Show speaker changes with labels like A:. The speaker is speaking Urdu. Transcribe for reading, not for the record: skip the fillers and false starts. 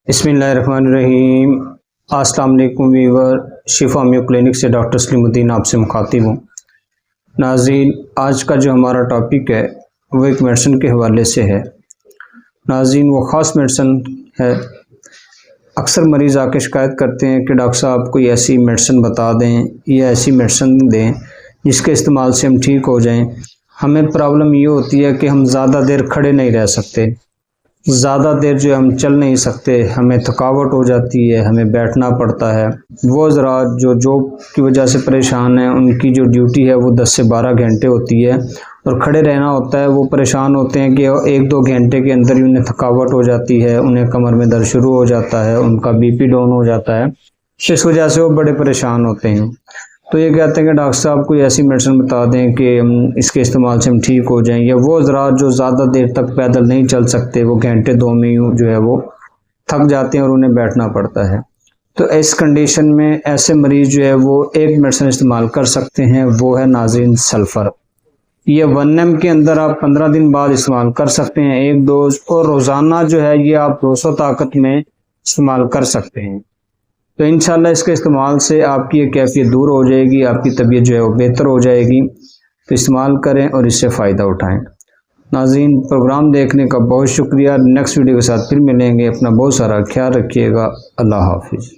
A: بسم اللہ الرحمن الرحیم۔ السلام علیکم ویور، شفا ہومیو کلینک سے ڈاکٹر سلیم الدین آپ سے مخاطب ہوں۔ ناظرین، آج کا جو ہمارا ٹاپک ہے وہ ایک میڈیسن کے حوالے سے ہے۔ ناظرین، وہ خاص میڈیسن ہے، اکثر مریض آ کے شکایت کرتے ہیں کہ ڈاکٹر صاحب کوئی ایسی میڈیسن بتا دیں یا ایسی میڈیسن دیں جس کے استعمال سے ہم ٹھیک ہو جائیں۔ ہمیں پرابلم یہ ہوتی ہے کہ ہم زیادہ دیر کھڑے نہیں رہ سکتے، زیادہ دیر جو ہم چل نہیں سکتے، ہمیں تھکاوٹ ہو جاتی ہے، ہمیں بیٹھنا پڑتا ہے۔ وہ حضرات جو جاب کی وجہ سے پریشان ہیں، ان کی جو ڈیوٹی ہے وہ 10 سے 12 گھنٹے ہوتی ہے اور کھڑے رہنا ہوتا ہے، وہ پریشان ہوتے ہیں کہ 1-2 گھنٹے کے اندر ہی انہیں تھکاوٹ ہو جاتی ہے، انہیں کمر میں درد شروع ہو جاتا ہے، ان کا بی پی ڈاؤن ہو جاتا ہے، اس وجہ سے وہ بڑے پریشان ہوتے ہیں۔ تو یہ کہتے ہیں کہ ڈاکٹر صاحب کوئی ایسی میڈیسن بتا دیں کہ اس کے استعمال سے ہم ٹھیک ہو جائیں۔ یا وہ حضرات جو زیادہ دیر تک پیدل نہیں چل سکتے، وہ گھنٹے 2 میں جو ہے وہ تھک جاتے ہیں اور انہیں بیٹھنا پڑتا ہے۔ تو اس کنڈیشن میں ایسے مریض جو ہے وہ ایک میڈیسن استعمال کر سکتے ہیں، وہ ہے ناظرین سلفر۔ یہ 1 ml کے اندر آپ 15 دن بعد استعمال کر سکتے ہیں، 1 ڈوز، اور روزانہ جو ہے یہ آپ 200 طاقت میں استعمال کر سکتے ہیں۔ تو انشاءاللہ اس کے استعمال سے آپ کی یہ کیفیت دور ہو جائے گی، آپ کی طبیعت جو ہے وہ بہتر ہو جائے گی۔ تو استعمال کریں اور اس سے فائدہ اٹھائیں۔ ناظرین، پروگرام دیکھنے کا بہت شکریہ۔ نیکسٹ ویڈیو کے ساتھ پھر ملیں گے۔ اپنا بہت سارا خیال رکھیے گا۔ اللہ حافظ۔